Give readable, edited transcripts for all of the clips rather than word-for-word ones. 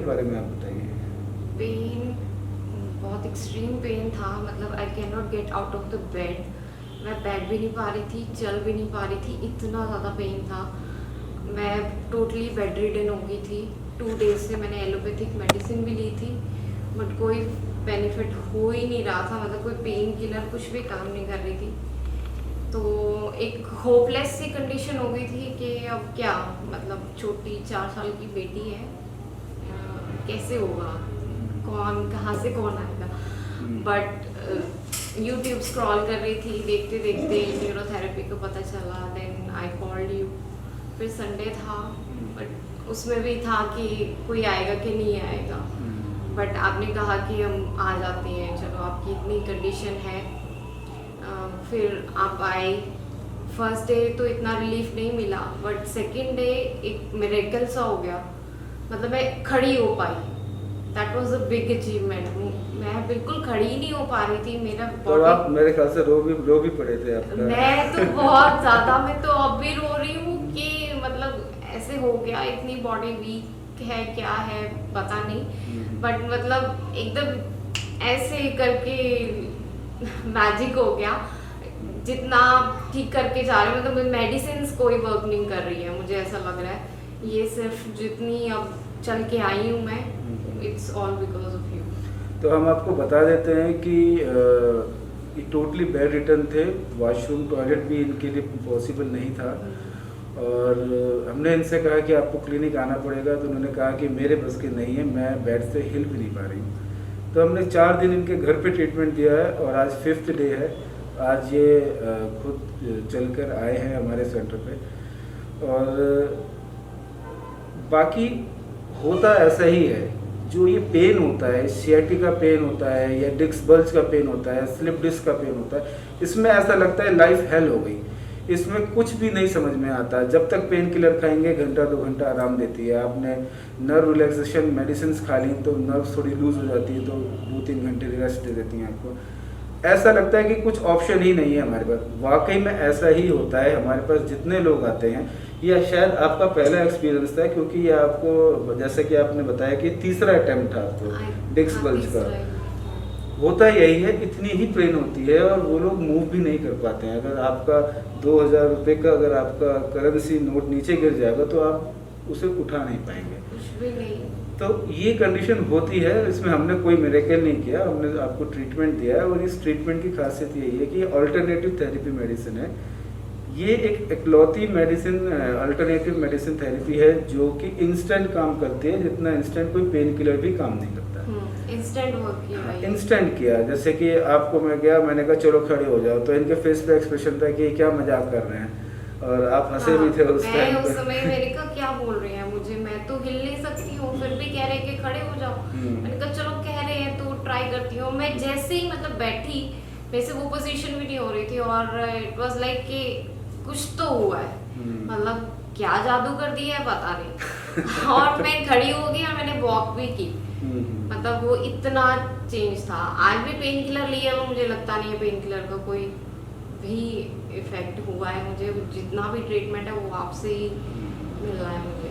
बारे में आप बताइए। पेन, बहुत एक्सट्रीम पेन था। मतलब I can not get out of the bed. मैं बैठ भी नहीं पा रही थी, चल भी नहीं पा रही थी, इतना ज़्यादा पेन था। मैं टोटली बेड रिडन हो गई थी। 2 डेज से मैंने एलोपैथिक मेडिसिन भी ली थी, बट कोई बेनिफिट हो ही नहीं रहा था। मतलब कोई पेन किलर कुछ भी काम नहीं कर रही थी। तो एक होपलेस सी कंडीशन हो गई थी कि अब क्या, मतलब छोटी 4 साल की बेटी है, कैसे होगा, कौन कहाँ से कौन आएगा। बट यूट्यूब स्क्रॉल कर रही थी, देखते देखते न्यूरोथेरेपी को पता चला, देन आई कॉल्ड यू। फिर संडे था, बट उसमें भी था कि कोई आएगा कि नहीं आएगा। बट आपने कहा कि हम आ जाते हैं, चलो आपकी इतनी कंडीशन है। फिर आप आए। फर्स्ट डे तो इतना रिलीफ नहीं मिला, बट सेकेंड डे एक मिरेकल सा हो गया। मतलब मैं खड़ी हो पाई। That was a big achievement. मैं बिल्कुल खड़ी ही नहीं हो पा रही थी। मेरा तो बॉडी, आप मेरे ख्याल से रो भी पड़े थे आपका। मैं तो बहुत ज़्यादा, मैं तो अब भी रो रही हूँ कि मतलब ऐसे हो गया, इतनी बॉडी वीक है, क्या है पता नहीं। बट मतलब एकदम ऐसे करके मैजिक हो गया। जितना ठीक करके जा रहे हैं, मतलब मेडिसिन कोई वर्क नहीं कर रही है, मुझे ऐसा लग रहा है। ये सिर्फ जितनी अब चल के आई हूँ मैं, it's all because of you. तो हम आपको बता देते हैं कि ये टोटली बेड रिटर्न थे, वॉशरूम टॉयलेट भी इनके लिए पॉसिबल नहीं था। और हमने इनसे कहा कि आपको क्लिनिक आना पड़ेगा, तो उन्होंने कहा कि मेरे बस की नहीं है, मैं बेड से हिल भी नहीं पा रही हूँ। तो हमने 4 दिन इनके घर पे ट्रीटमेंट दिया है और आज 5th डे है। आज ये खुद चलकर आए हैं हमारे सेंटर पे। और बाकी होता ऐसा ही है, जो ये पेन होता है, सियाटिका पेन होता है या डिस्क बल्ज का पेन होता है, स्लिप डिस्क का पेन होता है, इसमें ऐसा लगता है लाइफ हेल हो गई। इसमें कुछ भी नहीं समझ में आता। जब तक पेन किलर खाएंगे, घंटा 2 घंटा आराम देती है। आपने नर्व रिलैक्सेशन मेडिसिन खा ली तो नर्व थोड़ी लूज हो जाती है, तो 2-3 घंटे रेस्ट दे देती हैं आपको। ऐसा लगता है कि कुछ ऑप्शन ही नहीं है हमारे पास। वाकई में ऐसा ही होता है। हमारे पास जितने लोग आते हैं, या शायद आपका पहला एक्सपीरियंस था, क्योंकि ये आपको, जैसे कि आपने बताया कि तीसरा अटेम्प्ट था आपको डिस्क बल्ज का। होता यही है, इतनी ही पेन होती है और वो लोग मूव भी नहीं कर पाते हैं। अगर आपका 2000 रुपये का अगर आपका करेंसी नोट नीचे गिर जाएगा तो आप उसे उठा नहीं पाएंगे। कुछ भी नहीं। तो ये कंडीशन होती है। इसमें हमने कोई मिरेकल नहीं किया, हमने आपको ट्रीटमेंट दिया है। और इस ट्रीटमेंट की खासियत यही है कि ये अल्टरनेटिव थेरेपी मेडिसिन है। ये एक इकलौती मेडिसिन, अल्टरनेटिव मेडिसिन थेरेपी है जो कि इंस्टेंट काम करती है, जितना इंस्टेंट कोई पेन किलर भी काम नहीं करता। इंस्टेंट वर्क किया भाई। इंस्टेंट किया। जैसे कि आपको मैं गया, मैंने कहा चलो खड़े हो जाओ, तो इनके फेस पे एक्सप्रेशन था कि क्या मजाक कर रहे हैं, और आप हंसे भी थे उस टाइम मैं पे। उस समय मैंने कहा क्या बोल रहे हैं मुझे, मैं तो हिल नहीं सकती हूँ, फिर भी कह रहे हैं कि खड़े हो जाओ। मैंने कहा चलो कह रहे हैं तो ट्राई करती हूँ। मैं जैसे ही मतलब बैठी, वैसे वो पोजीशन भी नहीं हो रही थी, और इट वाज लाइक कि कुछ तो हुआ है, मतलब क्या जादू कर दिया है पता नहीं। और मैं खड़ी हो गई और मैंने वॉक भी की। मतलब वो इतना चेंज था। आज भी पेन किलर लिया वो, मुझे लगता नहीं है पेन किलर का कोई भी इफेक्ट हुआ है मुझे। जितना भी ट्रीटमेंट है वो आपसे ही मिल रहा है मुझे।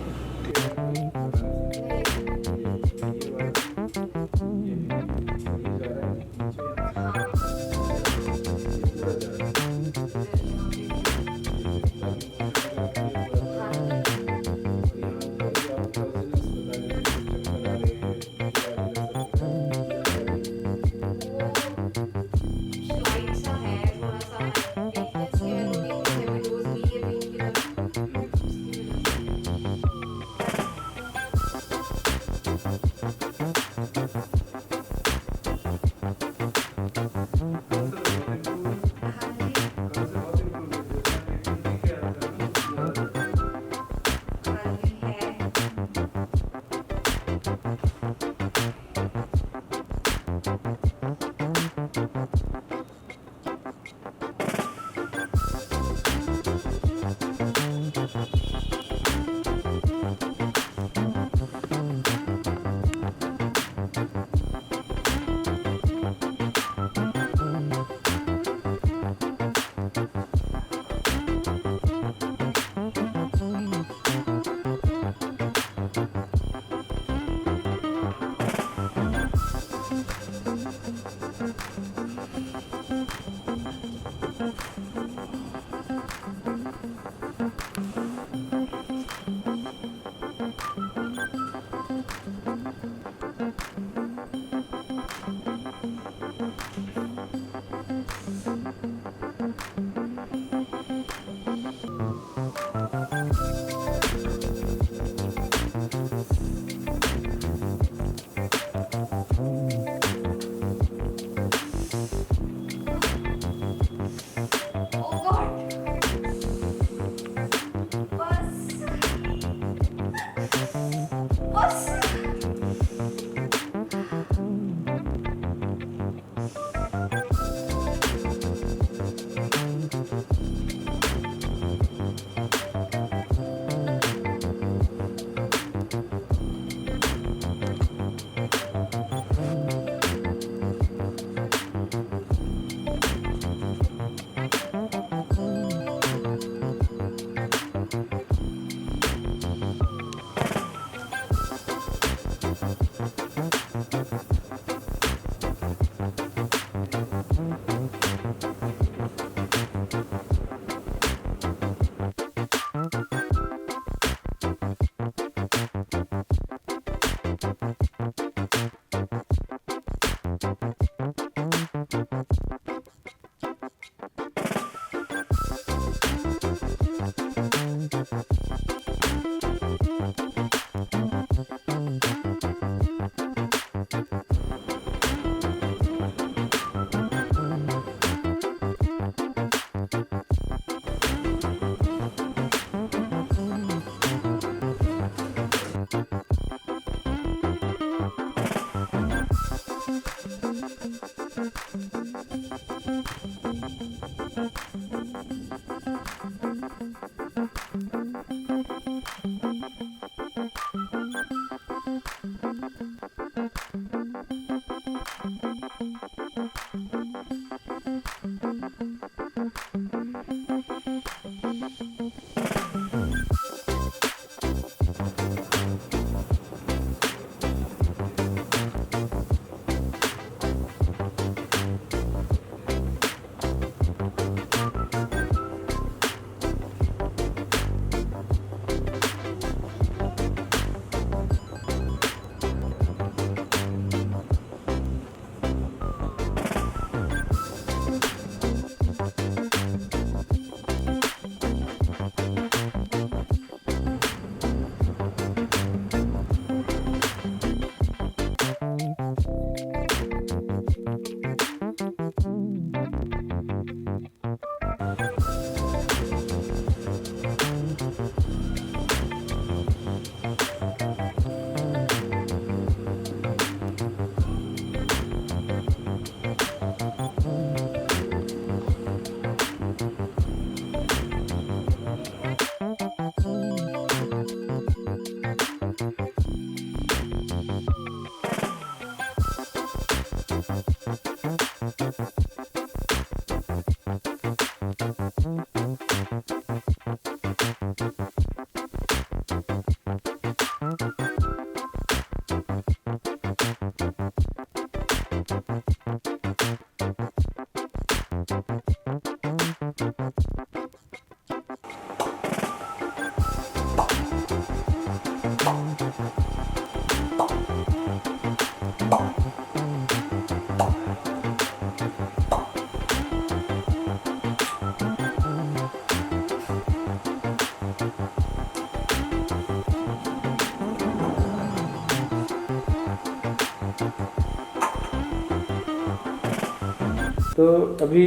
तो अभी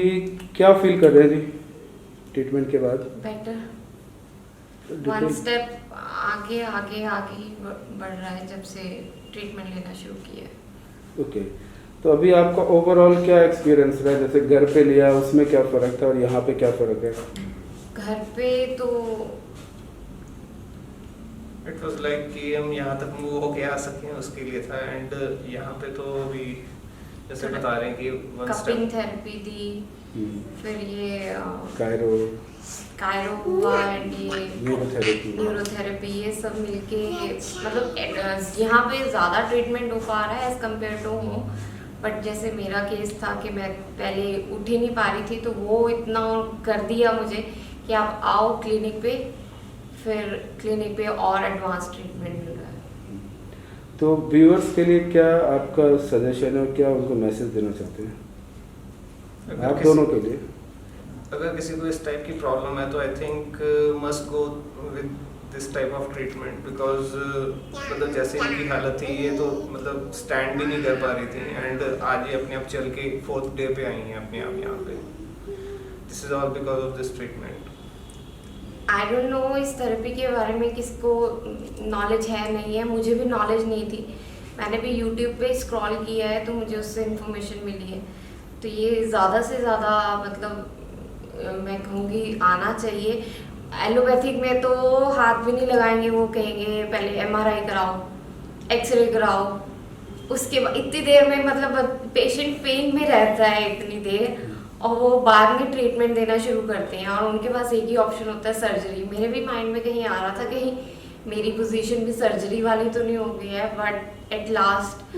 क्या फील कर रहे थे ट्रीटमेंट के बाद? बेटर, वन स्टेप आगे आगे आगे ही बढ़ रहा है जब से ट्रीटमेंट लेना शुरू किया है। ओके, तो अभी आपका ओवरऑल क्या एक्सपीरियंस रहा, जैसे घर पे लिया उसमें क्या फ़र्क था और यहाँ पे क्या फ़र्क है? घर पे तो इट वाज लाइक कि हम यहाँ तक मूव होके आ सकें उसके लिए था, एंड यहाँ पे तो अभी जैसे बता रहे हैं कि वन कपिंग स्टेप थेरेपी दी, फिर ये कायरो हुआ एंड ये न्यूरोथेरेपी न्यूरोथेरेपी, ये सब मिलके मतलब यहाँ पे ज़्यादा ट्रीटमेंट हो पा रहा है as compare to home. But जैसे मेरा केस था कि मैं पहले उठ ही नहीं पा रही थी, तो वो इतना कर दिया मुझे कि आप आओ क्लिनिक पे, फिर क्लिनिक पे और एडवांस ट्रीटमेंट मिल रहा है। तो व्यूअर्स के लिए क्या आपका सजेशन है और क्या उनको मैसेज देना चाहते हैं आप दोनों के लिए? अगर किसी को इस टाइप की प्रॉब्लम है तो I think must go with this type of treatment, because मतलब जैसे इनकी हालत थी ये तो मतलब स्टैंड भी नहीं कर पा रही थी, एंड आज ये अपने आप चल के 4th डे पे आई हैं अपने आप यहाँ पे। This is all because of this treatment. I don't know इस थेरेपी के बारे में किसको नॉलेज है नहीं है, मुझे भी नॉलेज नहीं थी। मैंने भी यूट्यूब पे स्क्रॉल किया है तो मुझे उससे इन्फॉर्मेशन मिली है। तो ये ज़्यादा से ज़्यादा मतलब मैं कहूँगी आना चाहिए। एलोपैथिक में तो हाथ भी नहीं लगाएंगे, वो कहेंगे पहले MRI कराओ, एक्सरे कराओ, उसके बाद इतनी देर में मतलब पेशेंट पेन में रहता है इतनी देर, और वो बाद में ट्रीटमेंट देना शुरू करते हैं और उनके पास एक ही ऑप्शन होता है सर्जरी। मेरे भी माइंड में कहीं आ रहा था कहीं मेरी पोजीशन भी सर्जरी वाली तो नहीं हो गई है, but at last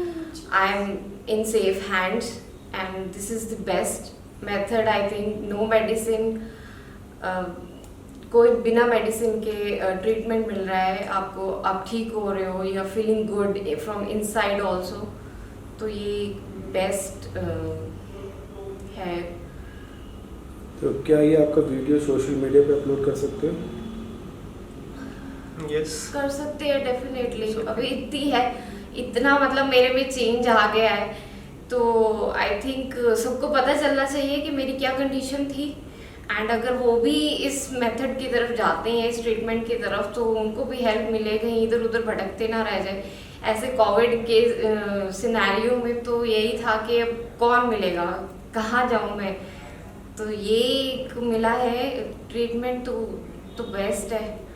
I am in safe hands and this is the best method. I think no medicine, कोई बिना मेडिसिन के ट्रीटमेंट मिल रहा है आपको, आप ठीक हो रहे हो, you are feeling good from inside also. तो ये बेस्ट तो क्या ये आपका वीडियो सोशल मीडिया पे अपलोड कर सकते हो? यस कर सकते हैं डेफिनेटली। So- अभी इतनी है, इतना मतलब मेरे में चेंज आ गया है, तो आई थिंक सबको पता चलना चाहिए कि मेरी क्या कंडीशन थी। एंड अगर वो भी इस मेथड की तरफ जाते हैं, इस ट्रीटमेंट की तरफ, तो उनको भी हेल्प मिले, कहीं इधर उधर भटकते ना रह जाए। ऐसे कोविड के सिनेरियो में तो यही था कि अब कौन मिलेगा, कहाँ जाऊँ मैं, तो ये एक मिला है ट्रीटमेंट, तो बेस्ट है।